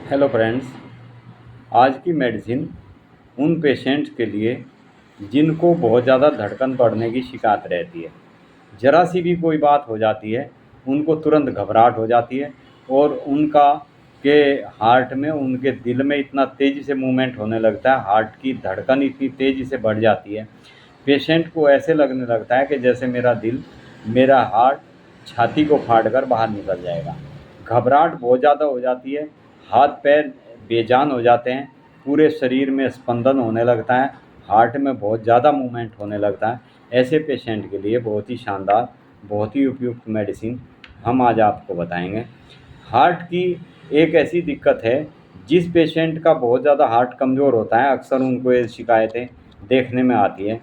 Hello friends. आज की medicine उन पेशेंट्स के लिए जिनको बहुत ज़्यादा धड़कन बढ़ने की शिकायत रहती है। ज़रा सी भी कोई बात हो जाती है, उनको तुरंत घबराहट हो जाती है और उनका के हार्ट में, उनके दिल में इतना तेज़ी से मूवमेंट होने लगता है, हार्ट की धड़कन इतनी तेज़ी से बढ़ जाती है, पेशेंट को ऐसे लगने लगता है कि जैसे मेरा हार्ट छाती को फाड़ कर बाहर निकल जाएगा। घबराहट बहुत ज़्यादा हो जाती है, हाथ पैर बेजान हो जाते हैं, पूरे शरीर में स्पंदन होने लगता है, हार्ट में बहुत ज़्यादा मूवमेंट होने लगता है। ऐसे पेशेंट के लिए बहुत ही शानदार, बहुत ही उपयुक्त मेडिसिन हम आज आपको बताएंगे। हार्ट की एक ऐसी दिक्कत है, जिस पेशेंट का बहुत ज़्यादा हार्ट कमज़ोर होता है, अक्सर उनको ये शिकायतें देखने में आती है।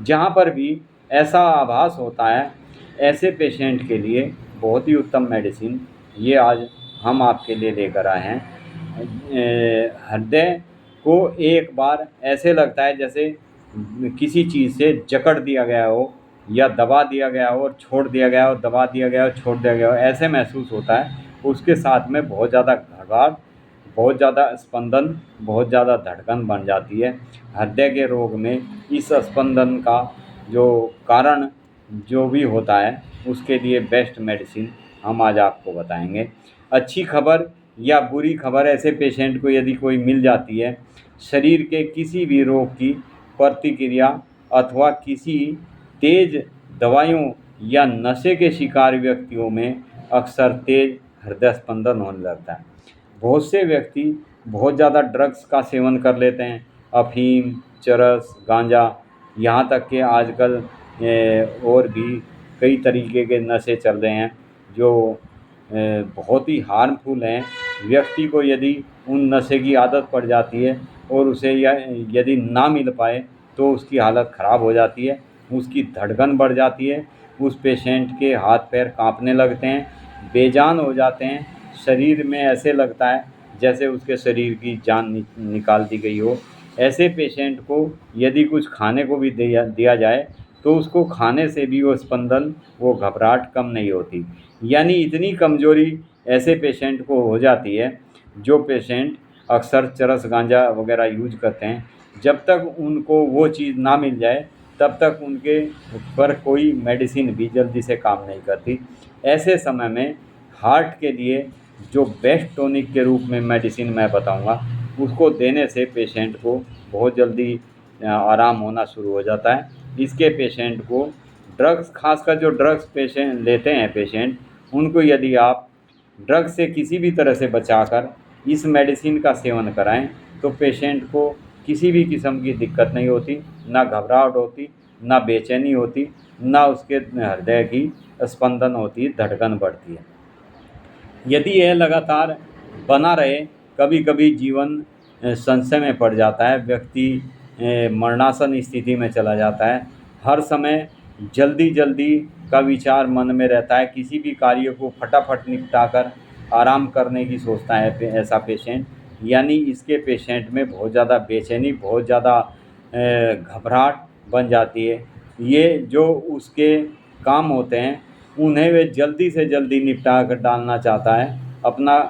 जहाँ पर भी ऐसा आभास होता है, ऐसे पेशेंट के लिए बहुत ही उत्तम मेडिसिन ये आज हम आपके लिए लेकर आए हैं। हृदय को एक बार ऐसे लगता है जैसे किसी चीज़ से जकड़ दिया गया हो या दबा दिया गया हो और छोड़ दिया गया हो, दबा दिया गया हो, छोड़ दिया गया हो, ऐसे महसूस होता है। उसके साथ में बहुत ज़्यादा घबराहट, बहुत ज़्यादा स्पंदन, बहुत ज़्यादा धड़कन बन जाती है। हृदय के रोग में इस स्पंदन का जो कारण जो भी होता है, उसके लिए बेस्ट मेडिसिन हम आज आपको बताएंगे। अच्छी खबर या बुरी खबर ऐसे पेशेंट को यदि कोई मिल जाती है, शरीर के किसी भी रोग की प्रतिक्रिया अथवा किसी तेज दवाइयों या नशे के शिकार व्यक्तियों में अक्सर तेज हृदय स्पंदन होने लगता है। बहुत से व्यक्ति बहुत ज़्यादा ड्रग्स का सेवन कर लेते हैं, अफीम, चरस, गांजा, यहाँ तक कि आजकल और भी कई तरीके के नशे चल रहे हैं जो बहुत ही हार्मफुल हैं। व्यक्ति को यदि उन नशे की आदत पड़ जाती है और उसे यदि ना मिल पाए तो उसकी हालत ख़राब हो जाती है, उसकी धड़कन बढ़ जाती है, उस पेशेंट के हाथ पैर कांपने लगते हैं, बेजान हो जाते हैं, शरीर में ऐसे लगता है जैसे उसके शरीर की जान निकाल दी गई हो। ऐसे पेशेंट को यदि कुछ खाने को भी दिया जाए तो उसको खाने से भी वो स्पंदन, वो घबराहट कम नहीं होती। यानी इतनी कमज़ोरी ऐसे पेशेंट को हो जाती है। जो पेशेंट अक्सर चरस, गांजा वगैरह यूज करते हैं, जब तक उनको वो चीज़ ना मिल जाए तब तक उनके पर कोई मेडिसिन भी जल्दी से काम नहीं करती। ऐसे समय में हार्ट के लिए जो बेस्ट टॉनिक के रूप में मेडिसिन मैं बताऊंगा, उसको देने से पेशेंट को बहुत जल्दी आराम होना शुरू हो जाता है। इसके पेशेंट को ड्रग्स, खासकर जो ड्रग्स पेशेंट लेते हैं पेशेंट, उनको यदि आप ड्रग्स से किसी भी तरह से बचाकर इस मेडिसिन का सेवन कराएं तो पेशेंट को किसी भी किस्म की दिक्कत नहीं होती, ना घबराहट होती, ना बेचैनी होती, ना उसके हृदय की स्पंदन होती, धड़कन बढ़ती है। यदि यह लगातार बना रहे, कभी कभी जीवन संशय में पड़ जाता है, व्यक्ति मरणासन स्थिति में चला जाता है, हर समय जल्दी जल्दी का विचार मन में रहता है, किसी भी कार्य को फटाफट निपटाकर आराम करने की सोचता है ऐसा पेशेंट। यानी इसके पेशेंट में बहुत ज़्यादा बेचैनी, बहुत ज़्यादा घबराहट बन जाती है। ये जो उसके काम होते हैं उन्हें वे जल्दी से जल्दी निपटा कर डालना चाहता है, अपना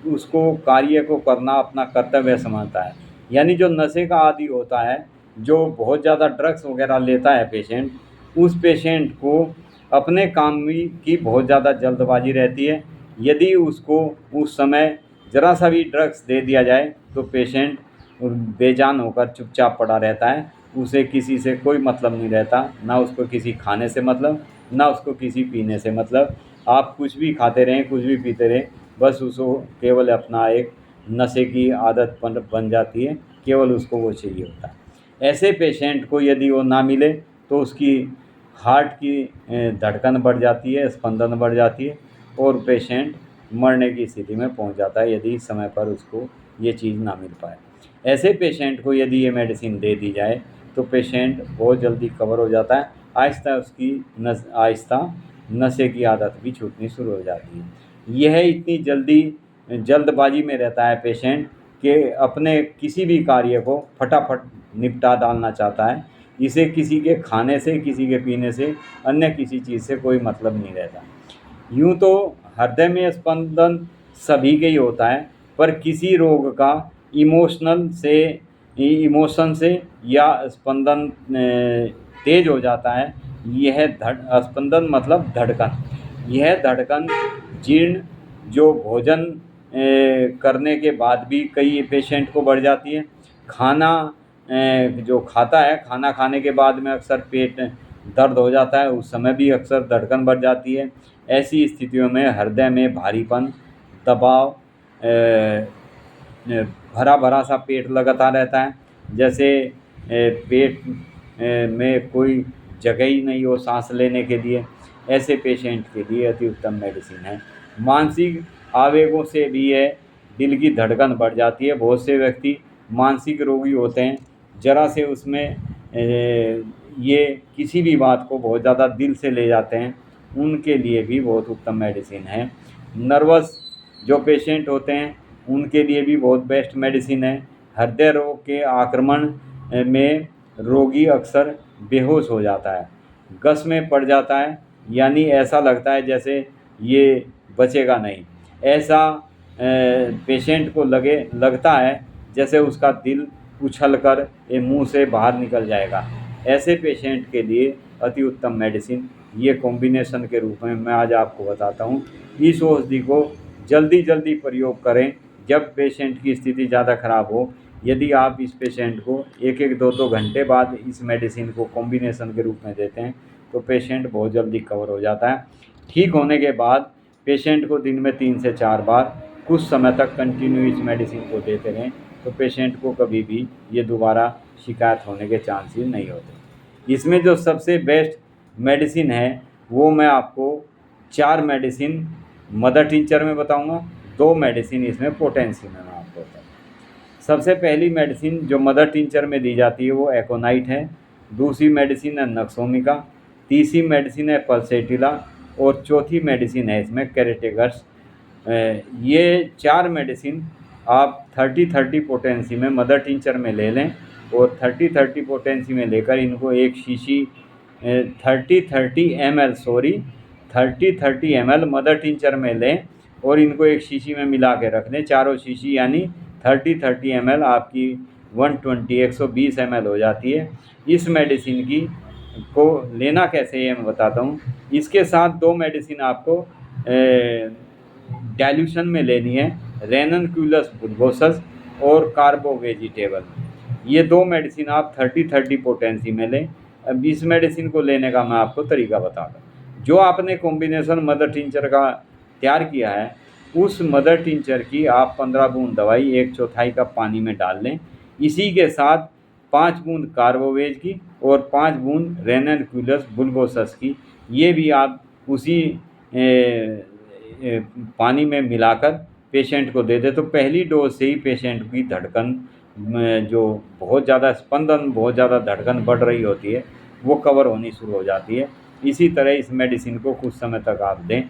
उसको कार्य को करना अपना कर्तव्य समझता है। यानी जो नशे का आदी होता है, जो बहुत ज़्यादा ड्रग्स वगैरह लेता है पेशेंट, उस पेशेंट को अपने काम की बहुत ज़्यादा जल्दबाजी रहती है। यदि उसको उस समय ज़रा सा भी ड्रग्स दे दिया जाए तो पेशेंट बेजान होकर चुपचाप पड़ा रहता है, उसे किसी से कोई मतलब नहीं रहता, ना उसको किसी खाने से मतलब, ना उसको किसी पीने से मतलब। आप कुछ भी खाते रहें, कुछ भी पीते रहें, बस उसको केवल अपना एक नशे की आदत बन जाती है, केवल उसको वो चाहिए होता है। ऐसे पेशेंट को यदि वो ना मिले तो उसकी हार्ट की धड़कन बढ़ जाती है, स्पंदन बढ़ जाती है और पेशेंट मरने की स्थिति में पहुंच जाता है यदि समय पर उसको ये चीज़ ना मिल पाए। ऐसे पेशेंट को यदि ये मेडिसिन दे दी जाए तो पेशेंट बहुत जल्दी कवर हो जाता है, आहिस्ता उसकी आहिस्ता नशे की आदत भी छूटनी शुरू हो जाती है। यह इतनी जल्दबाजी में रहता है पेशेंट कि अपने किसी भी कार्य को फटाफट निपटा डालना चाहता है, इसे किसी के खाने से, किसी के पीने से, अन्य किसी चीज़ से कोई मतलब नहीं रहता। यूँ तो हृदय में स्पंदन सभी के ही होता है, पर किसी रोग का इमोशन से या स्पंदन तेज हो जाता है, यह स्पंदन मतलब धड़कन, यह धड़कन जीर्ण जो भोजन करने के बाद भी कई पेशेंट को बढ़ जाती है। खाना जो खाता है, खाना खाने के बाद में अक्सर पेट दर्द हो जाता है, उस समय भी अक्सर धड़कन बढ़ जाती है। ऐसी स्थितियों में हृदय में भारीपन, दबाव, भरा भरा सा पेट लगातार रहता है, जैसे पेट में कोई जगह ही नहीं हो सांस लेने के लिए। ऐसे पेशेंट के लिए अति उत्तम मेडिसिन है। मानसिक आवेगों से भी ये दिल की धड़कन बढ़ जाती है। बहुत से व्यक्ति मानसिक रोगी होते हैं, ज़रा से उसमें ये किसी भी बात को बहुत ज़्यादा दिल से ले जाते हैं, उनके लिए भी बहुत उत्तम मेडिसिन है। नर्वस जो पेशेंट होते हैं उनके लिए भी बहुत बेस्ट मेडिसिन है। हृदय रोग के आक्रमण में रोगी अक्सर बेहोश हो जाता है, गश में पड़ जाता है, यानी ऐसा लगता है जैसे ये बचेगा नहीं। ऐसा पेशेंट को लगता है जैसे उसका दिल उछलकर मुंह से बाहर निकल जाएगा। ऐसे पेशेंट के लिए अति उत्तम मेडिसिन ये कॉम्बिनेशन के रूप में मैं आज आपको बताता हूँ। इस औषधि को जल्दी प्रयोग करें जब पेशेंट की स्थिति ज़्यादा ख़राब हो। यदि आप इस पेशेंट को 1-2 घंटे बाद इस मेडिसिन को कॉम्बिनेशन के रूप में देते हैं तो पेशेंट बहुत जल्दी कवर हो जाता है। ठीक होने के बाद पेशेंट को दिन में 3 से 4 बार कुछ समय तक कंटिन्यू इस मेडिसिन को देते रहें तो पेशेंट को कभी भी ये दोबारा शिकायत होने के चांसेस नहीं होते। इसमें जो सबसे बेस्ट मेडिसिन है वो मैं आपको 4 मेडिसिन मदर टिंचर में बताऊंगा, 2 मेडिसिन इसमें पोटेंसी में मैं आपको बताऊँगा। सबसे पहली मेडिसिन जो मदर टिंचर में दी जाती है वो एकोनाइट है, दूसरी मेडिसिन है नक्सोमिका, तीसरी मेडिसिन है पल्सेटिला और चौथी मेडिसिन है इसमें कैरेटेगर्स। ये 4 मेडिसिन आप 30-30 पोटेंसी में मदर टिंचर में ले लें और 30-30 पोटेंसी में लेकर इनको एक शीशी 30-30 ml मदर टिंचर में लें और इनको एक शीशी में मिला के रख लें। चारों शीशी यानी 30-30 ml आपकी 120 ml हो जाती है। इस मेडिसिन को लेना कैसे है मैं बताता हूँ। इसके साथ 2 मेडिसिन आपको डाइल्यूशन में लेनी है, रेननक्यूलस बुल्गोसस और कार्बो वेजिटेबल। ये 2 मेडिसिन आप 30-30 पोटेंसी में लें। अब इस मेडिसिन को लेने का मैं आपको तरीका बताता हूँ। जो आपने कॉम्बिनेशन मदर टिंचर का तैयार किया है उस मदर टिंचर की आप 15 बूंद दवाई 1/4 कप पानी में डाल लें। इसी के साथ 5 बूंद कार्बोवेज की और 5 बूंद रेननक्यूलस बुल्गोसस की, ये भी आप उसी पानी में मिलाकर पेशेंट को दे दे तो पहली डोज से ही पेशेंट की धड़कन जो बहुत ज़्यादा स्पंदन, बहुत ज़्यादा धड़कन बढ़ रही होती है वो कवर होनी शुरू हो जाती है। इसी तरह इस मेडिसिन को कुछ समय तक आप दें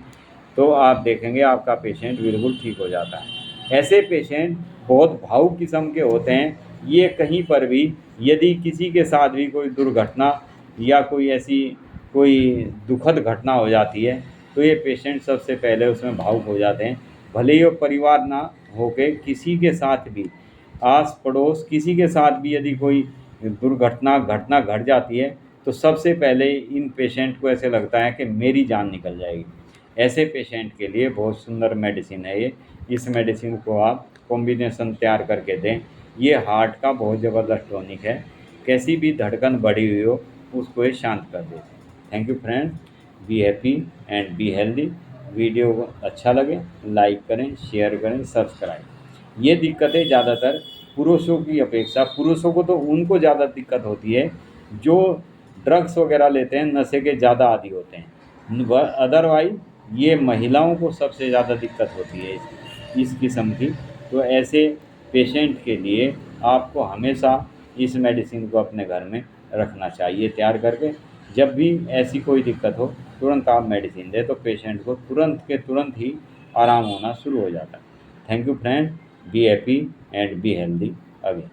तो आप देखेंगे आपका पेशेंट बिल्कुल ठीक हो जाता है। ऐसे पेशेंट बहुत भावुक किस्म के होते हैं, ये कहीं पर भी यदि किसी के साथ भी कोई दुर्घटना या कोई दुखद घटना हो जाती है तो ये पेशेंट सबसे पहले उसमें भावुक हो जाते हैं। भले ही वो परिवार ना होके किसी के साथ भी, आस पड़ोस किसी के साथ भी यदि कोई घटना घट जाती है तो सबसे पहले इन पेशेंट को ऐसे लगता है कि मेरी जान निकल जाएगी। ऐसे पेशेंट के लिए बहुत सुंदर मेडिसिन है ये। इस मेडिसिन को आप कॉम्बिनेशन तैयार करके दें। ये हार्ट का बहुत ज़बरदस्त टॉनिक है, कैसी भी धड़कन बढ़ी हुई हो उसको ये शांत कर देते हैं। Thank you friends, be happy and be healthy. Video को अच्छा लगे लाइक करें, शेयर करें, सब्सक्राइब। ये दिक्कतें ज़्यादातर पुरुषों की अपेक्षा, पुरुषों को तो उनको ज़्यादा दिक्कत होती है जो ड्रग्स वगैरह लेते हैं, नशे के ज़्यादा आदी होते हैं। अदरवाइज ये महिलाओं को सबसे ज़्यादा दिक्कत होती है इस किस्म की। तो ऐसे पेशेंट के लिए आपको हमेशा इस मेडिसिन को अपने घर में रखना चाहिए तैयार करके। जब भी ऐसी कोई दिक्कत हो तुरंत आप मेडिसिन दें तो पेशेंट को तुरंत के तुरंत ही आराम होना शुरू हो जाता है। Thank you friend, be happy and be healthy again.